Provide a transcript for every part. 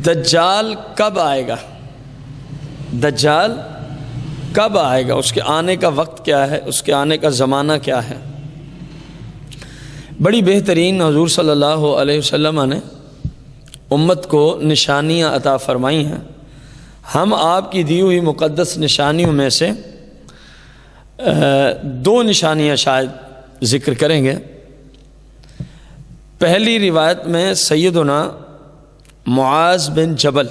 دجال کب آئے گا؟ دجال کب آئے گا؟ اس کے آنے کا وقت کیا ہے؟ اس کے آنے کا زمانہ کیا ہے؟ بڑی بہترین حضور صلی اللہ علیہ وسلم نے امت کو نشانیاں عطا فرمائی ہیں. ہم آپ کی دی ہوئی مقدس نشانیوں میں سے دو نشانیاں شاید ذکر کریں گے. پہلی روایت میں سیدنا معاذ بن جبل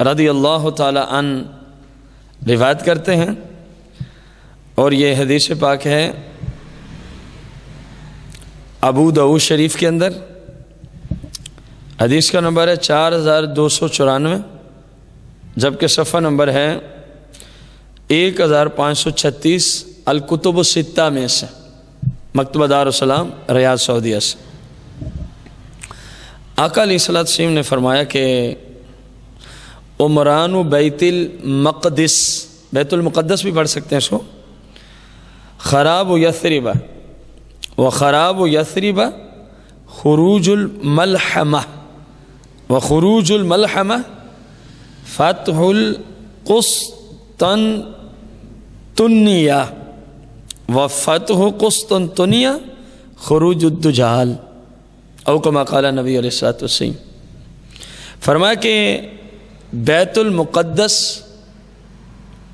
رضی اللہ تعالی عنہ روایت کرتے ہیں، اور یہ حدیث پاک ہے ابو داؤد شریف کے اندر. حدیث کا نمبر ہے 4294، جبکہ صفحہ نمبر ہے 1536 الکتب الستہ میں سے، مکتبہ دارالسلام ریاض سعودیہ سے. آقا علیہ الصلوۃ والسلام نے فرمایا کہ عمران بیت المقدس، بیت المقدس بھی پڑھ سکتے ہیں اس کو، خراب یثرب وخراب یثرب خروج الملحمہ وخروج الملحمہ فتح القسطنطنیہ وفتح قسطنطنیہ خروج الدجال، او کما قال نبی علیہ الصلوۃ والسلام. فرمایا کہ بیت المقدس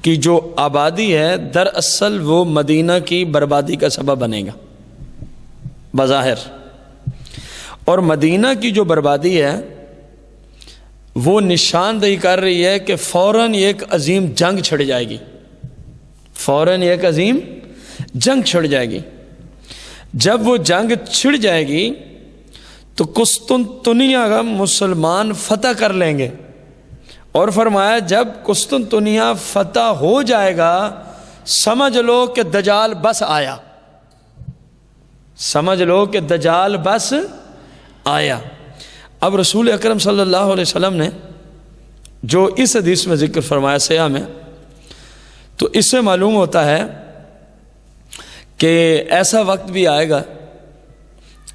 کی جو آبادی ہے دراصل وہ مدینہ کی بربادی کا سبب بنے گا بظاہر، اور مدینہ کی جو بربادی ہے وہ نشاندہی کر رہی ہے کہ فوراً ایک عظیم جنگ چھڑ جائے گی، فوراً ایک عظیم جنگ چھڑ جائے گی. جب وہ جنگ چھڑ جائے گی تو قسطنطنیہ کا مسلمان فتح کر لیں گے، اور فرمایا جب قسطنطنیہ فتح ہو جائے گا سمجھ لو کہ دجال بس آیا، سمجھ لو کہ دجال بس آیا. اب رسول اکرم صلی اللہ علیہ وسلم نے جو اس حدیث میں ذکر فرمایا سیاح میں، تو اس سے معلوم ہوتا ہے کہ ایسا وقت بھی آئے گا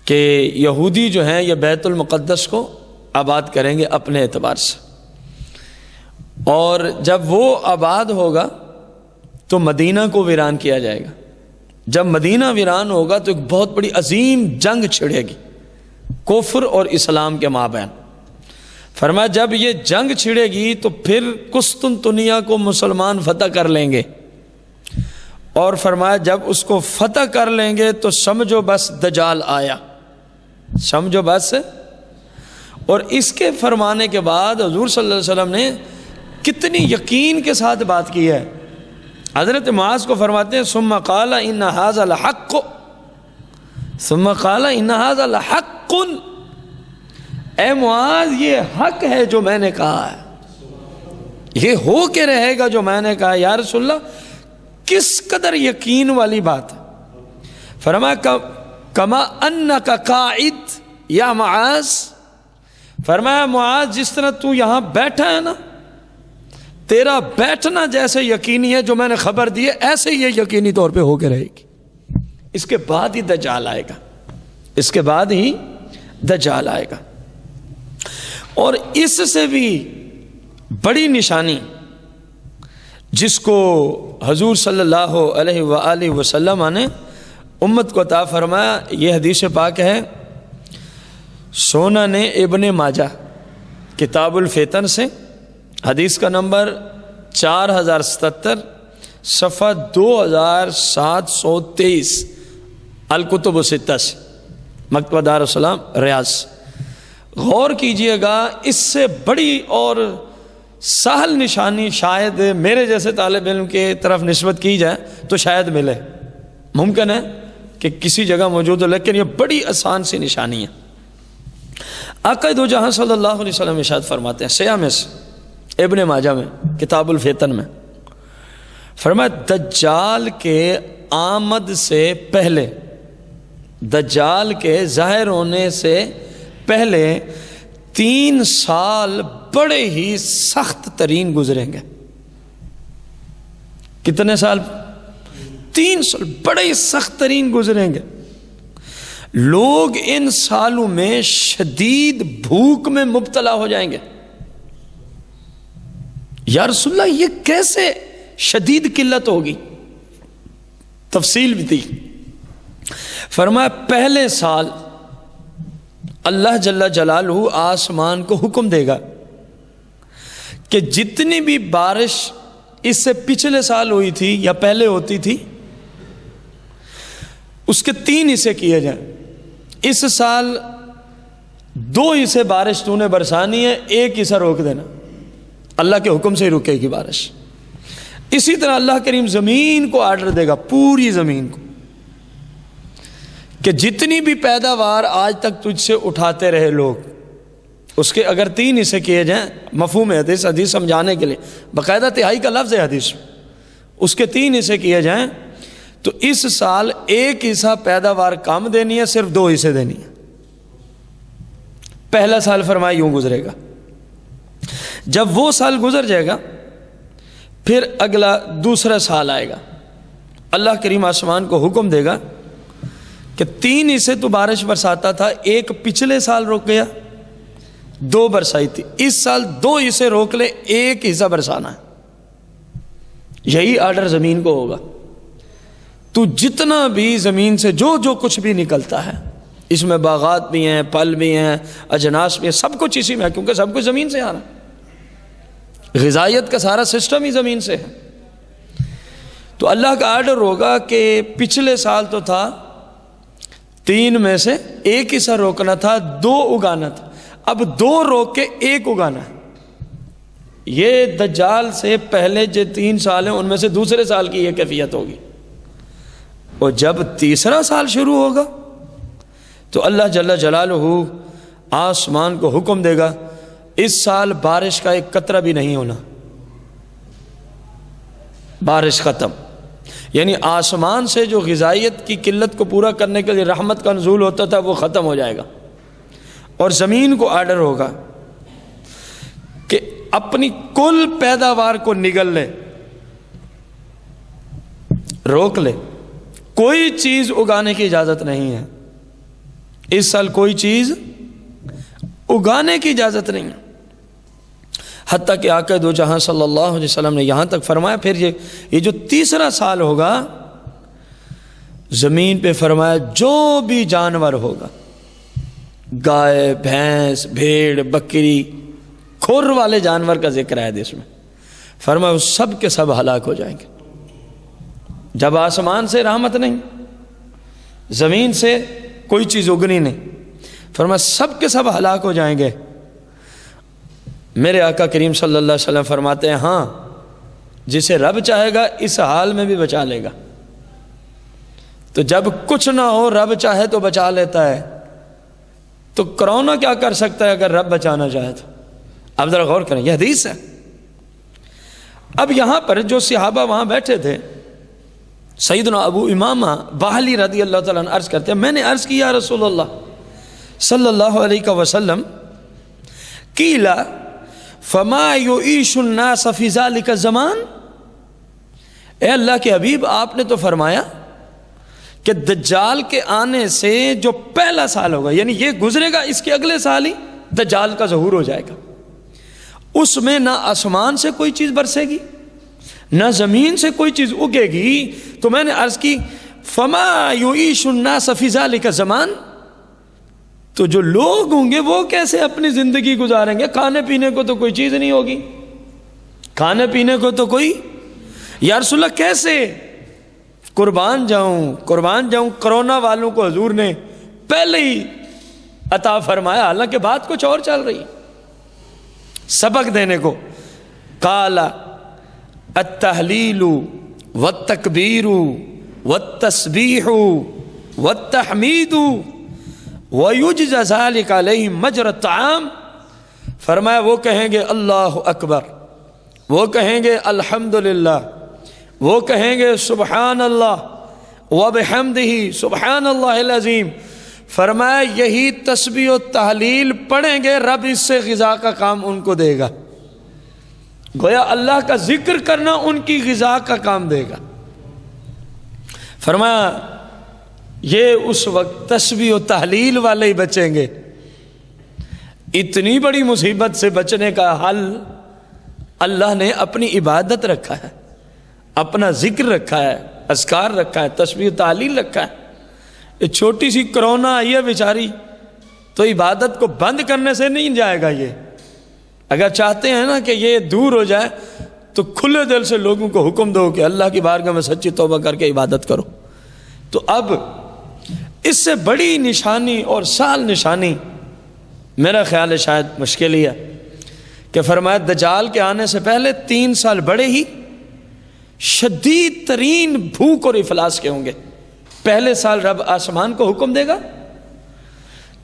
کہ یہودی جو ہیں یہ بیت المقدس کو آباد کریں گے اپنے اعتبار سے، اور جب وہ آباد ہوگا تو مدینہ کو ویران کیا جائے گا. جب مدینہ ویران ہوگا تو ایک بہت بڑی عظیم جنگ چھڑے گی کفر اور اسلام کے مابین. فرمایا جب یہ جنگ چھڑے گی تو پھر قسطنطنیہ کو مسلمان فتح کر لیں گے، اور فرمایا جب اس کو فتح کر لیں گے تو سمجھو بس دجال آیا، سمجھو بس. اور اس کے فرمانے کے بعد حضور صلی اللہ علیہ وسلم نے کتنی یقین کے ساتھ بات کی ہے. حضرت معاذ کو فرماتے ہیں ثم قال ان ھذا لحق، ثم قال ان ھذا لحق، اے معاذ یہ حق ہے جو میں نے کہا ہے، یہ ہو کے رہے گا جو میں نے کہا. یا رسول اللہ کس قدر یقین والی بات ہے. فرمایا کما انک قاعد یا معاذ، فرمایا معاذ جس طرح تو یہاں بیٹھا ہے نا، تیرا بیٹھنا جیسے یقینی ہے جو میں نے خبر دی ہے، ایسے یہ یقینی طور پہ ہو کے رہے گی. اس کے بعد ہی دجال آئے گا، اس کے بعد ہی دجال آئے گا. اور اس سے بھی بڑی نشانی جس کو حضور صلی اللہ علیہ وآلہ وسلم نے امت کو عطا فرمایا، یہ حدیث پاک ہے سنن ابن ماجہ کتاب الفتن سے، حدیث کا نمبر 4077 صفحہ 2723 الکتب الستہ سے، مکتبہ دارالسلام ریاض. غور کیجئے گا، اس سے بڑی اور سہل نشانی شاید میرے جیسے طالب علم کے طرف نسبت کی جائے تو شاید ملے، ممکن ہے کہ کسی جگہ موجود ہو، لیکن یہ بڑی آسان سی نشانی ہے. آقا دو جہاں صلی اللہ علیہ وسلم ارشاد فرماتے ہیں سیاح میں سے ابن ماجہ میں کتاب الفتن میں، فرمایا دجال کے آمد سے پہلے، دجال کے ظاہر ہونے سے پہلے 3 سال بڑے ہی سخت ترین گزریں گے. کتنے سال؟ 3 سال بڑے ہی سخت ترین گزریں گے. لوگ ان سالوں میں شدید بھوک میں مبتلا ہو جائیں گے. یا رسول اللہ یہ کیسے شدید قلت ہوگی؟ تفصیل بھی تھی. فرمایا پہلے سال اللہ جل جلالہ آسمان کو حکم دے گا کہ جتنی بھی بارش اس سے پچھلے سال ہوئی تھی یا پہلے ہوتی تھی اس کے 3 حصے کیے جائیں. اس سال 2 حصے بارش تو نے برسانی ہے، 1 حصہ روک دینا، اللہ کے حکم سے ہی رکے گی بارش. اسی طرح اللہ کریم زمین کو آرڈر دے گا، پوری زمین کو، کہ جتنی بھی پیداوار آج تک تجھ سے اٹھاتے رہے لوگ، اس کے اگر 3 حصے کیے جائیں، مفہوم حدیث سمجھانے کے لیے باقاعدہ تہائی کا لفظ ہے حدیث، اس کے 3 حصے کیے جائیں تو اس سال 1 حصہ پیداوار کم دینی ہے، صرف 2 حصے دینی ہے. پہلا سال فرمایا یوں گزرے گا. جب وہ سال گزر جائے گا پھر اگلا دوسرا سال آئے گا. اللہ کریم آسمان کو حکم دے گا کہ 3 حصے تو بارش برساتا تھا، 1 پچھلے سال روک گیا، 2 برسائی تھی، اس سال 2 حصے روک لے، 1 حصہ برسانا ہے. یہی آرڈر زمین کو ہوگا. تو جتنا بھی زمین سے جو کچھ بھی نکلتا ہے، اس میں باغات بھی ہیں، پھل بھی ہیں، اجناس بھی ہیں، سب کچھ اسی میں ہے، کیونکہ سب کچھ زمین سے آنا، غذائیت کا سارا سسٹم ہی زمین سے ہے. تو اللہ کا آرڈر ہوگا کہ پچھلے سال تو تھا 3 میں سے 1 حصہ روکنا تھا، 2 اگانا تھا، اب 2 روک کے 1 اگانا ہے. یہ دجال سے پہلے جو 3 سال ہیں ان میں سے دوسرے سال کی یہ کیفیت ہوگی. اور جب تیسرا سال شروع ہوگا تو اللہ جل جلالہ آسمان کو حکم دے گا اس سال بارش کا 1 قطرہ بھی نہیں ہونا، بارش ختم. یعنی آسمان سے جو غذائیت کی قلت کو پورا کرنے کے لیے رحمت کا نزول ہوتا تھا وہ ختم ہو جائے گا. اور زمین کو آرڈر ہوگا کہ اپنی کل پیداوار کو نگل لے، روک لے، کوئی چیز اگانے کی اجازت نہیں ہے. اس سال کوئی چیز اگانے کی اجازت نہیں ہے. حتیٰ کہ آقا دو جہاں صلی اللہ علیہ وسلم نے یہاں تک فرمایا پھر یہ جو تیسرا سال ہوگا زمین پہ فرمایا جو بھی جانور ہوگا، گائے، بھینس، بھیڑ، بکری، کھر والے جانور کا ذکر ہے اس میں، فرمایا وہ سب کے سب ہلاک ہو جائیں گے. جب آسمان سے رحمت نہیں، زمین سے کوئی چیز اگنی نہیں، فرمایا سب کے سب ہلاک ہو جائیں گے. میرے آقا کریم صلی اللہ علیہ وسلم فرماتے ہیں ہاں جسے رب چاہے گا اس حال میں بھی بچا لے گا. تو جب کچھ نہ ہو رب چاہے تو بچا لیتا ہے، تو کرونا کیا کر سکتا ہے اگر رب بچانا چاہے تو؟ اب ذرا غور کریں، یہ حدیث ہے. اب یہاں پر جو صحابہ وہاں بیٹھے تھے، سیدنا ابو امامہ باہلی رضی اللہ تعالیٰ عنہ عرض کرتے ہیں میں نے عرض کیا رسول اللہ صلی اللہ علیہ وسلم قیلا فما یعیش الناس فی ذلک الزمان، اے اللہ کے حبیب آپ نے تو فرمایا کہ دجال کے آنے سے جو پہلا سال ہوگا، یعنی یہ گزرے گا اس کے اگلے سال ہی دجال کا ظہور ہو جائے گا، اس میں نہ آسمان سے کوئی چیز برسے گی نہ زمین سے کوئی چیز اگے گی. تو میں نے عرض کی فما یعیش الناس فی ذلک الزمان، تو جو لوگ ہوں گے وہ کیسے اپنی زندگی گزاریں گے؟ کھانے پینے کو تو کوئی چیز نہیں ہوگی، کھانے پینے کو تو کوئی، یا رسول اللہ کیسے؟ قربان جاؤں کرونا والوں کو حضور نے پہلے ہی عطا فرمایا، حالانکہ بات کچھ اور چل رہی سبق دینے کو. قال التحلیل والتکبیر والتسبیح والتحمید وَيُجْزَ ذَلِكَ عَلَيْهِمْ مَجْرَ الطَّعَامِ، فرمایا وہ کہیں گے اللہ اکبر، وہ کہیں گے الحمدللہ، وہ کہیں گے سبحان اللہ وبحمدہ سبحان اللہ العظیم. فرمایا یہی تسبیح و تحلیل پڑھیں گے رب اس سے غذا کا کام ان کو دے گا. گویا اللہ کا ذکر کرنا ان کی غذا کا کام دے گا. فرمایا یہ اس وقت تسبیح و تحلیل والے ہی بچیں گے. اتنی بڑی مصیبت سے بچنے کا حل اللہ نے اپنی عبادت رکھا ہے، اپنا ذکر رکھا ہے، اذکار رکھا ہے، تسبیح و تحلیل رکھا ہے۔ یہ چھوٹی سی کرونا آئی ہے بیچاری، تو عبادت کو بند کرنے سے نہیں جائے گا۔ یہ اگر چاہتے ہیں نا کہ یہ دور ہو جائے تو کھلے دل سے لوگوں کو حکم دو کہ اللہ کی بارگاہ میں سچی توبہ کر کے عبادت کرو۔ تو اب اس سے بڑی نشانی اور سال نشانی میرا خیال ہے شاید مشکل ہی ہے کہ فرمایا دجال کے آنے سے پہلے 3 سال بڑے ہی شدید ترین بھوک اور افلاس کے ہوں گے۔ پہلے سال رب آسمان کو حکم دے گا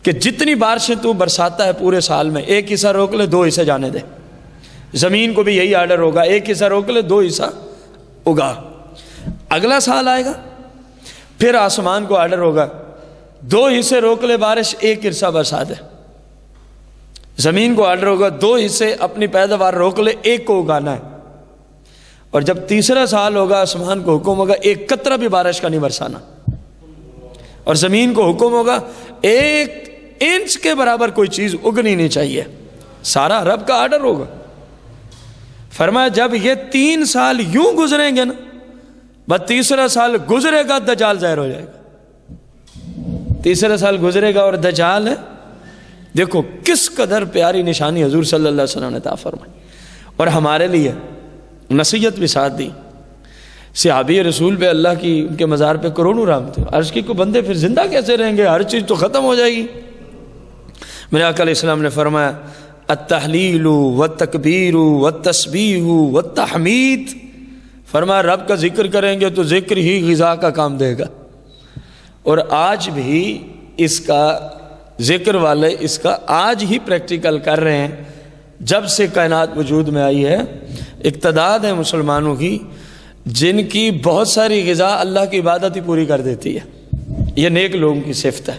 کہ جتنی بارشیں تو برساتا ہے پورے سال میں 1 حصہ روک لے 2 حصے جانے دے۔ زمین کو بھی یہی آرڈر ہوگا، 1 حصہ روک لے 2 حصہ اگا۔ اگلا سال آئے گا، پھر آسمان کو آرڈر ہوگا 2 حصے روک لے بارش، 1 حصہ برسا دے۔ زمین کو آرڈر ہوگا 2 حصے اپنی پیداوار روک لے، 1 کو اگانا ہے۔ اور جب تیسرا سال ہوگا آسمان کو حکم ہوگا 1 قطرہ بھی بارش کا نہیں برسانا، اور زمین کو حکم ہوگا 1 انچ کے برابر کوئی چیز اگنی نہیں چاہیے۔ سارا رب کا آرڈر ہوگا۔ فرمایا جب یہ 3 سال یوں گزریں گے نا، بس تیسرا سال گزرے گا دجال ظاہر ہو جائے گا۔ تیسرا سال گزرے گا اور دجال ہے۔ دیکھو کس قدر پیاری نشانی حضور صلی اللہ علیہ وسلم نے عطا فرمائی، اور ہمارے لیے نصیحت بھی ساتھ دی۔ صحابی رسول پہ اللہ کی ان کے مزار پہ کروڑوں رحمتیں، عرض کی کو بندے پھر زندہ کیسے رہیں گے، ہر چیز تو ختم ہو جائے گی۔ میرے آقا علیہ السلام نے فرمایا التحلیل والتکبیر والتسبیح والتحمید، فرمایا رب کا ذکر کریں گے تو ذکر ہی غذا کا کام دے گا۔ اور آج بھی اس کا ذکر والے اس کا آج ہی پریکٹیکل کر رہے ہیں۔ جب سے کائنات وجود میں آئی ہے ایک تعداد ہے مسلمانوں کی جن کی بہت ساری غذا اللہ کی عبادت ہی پوری کر دیتی ہے۔ یہ نیک لوگوں کی صفت ہے،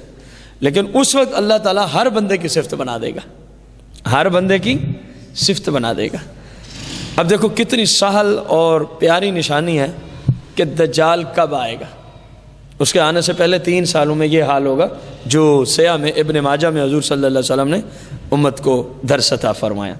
لیکن اس وقت اللہ تعالیٰ ہر بندے کی صفت بنا دے گا، ہر بندے کی صفت بنا دے گا۔ اب دیکھو کتنی سہل اور پیاری نشانی ہے کہ دجال کب آئے گا۔ اس کے آنے سے پہلے 3 سالوں میں یہ حال ہوگا جو سیاہ میں ابن ماجہ میں حضور صلی اللہ علیہ وسلم نے امت کو درس عطا فرمایا۔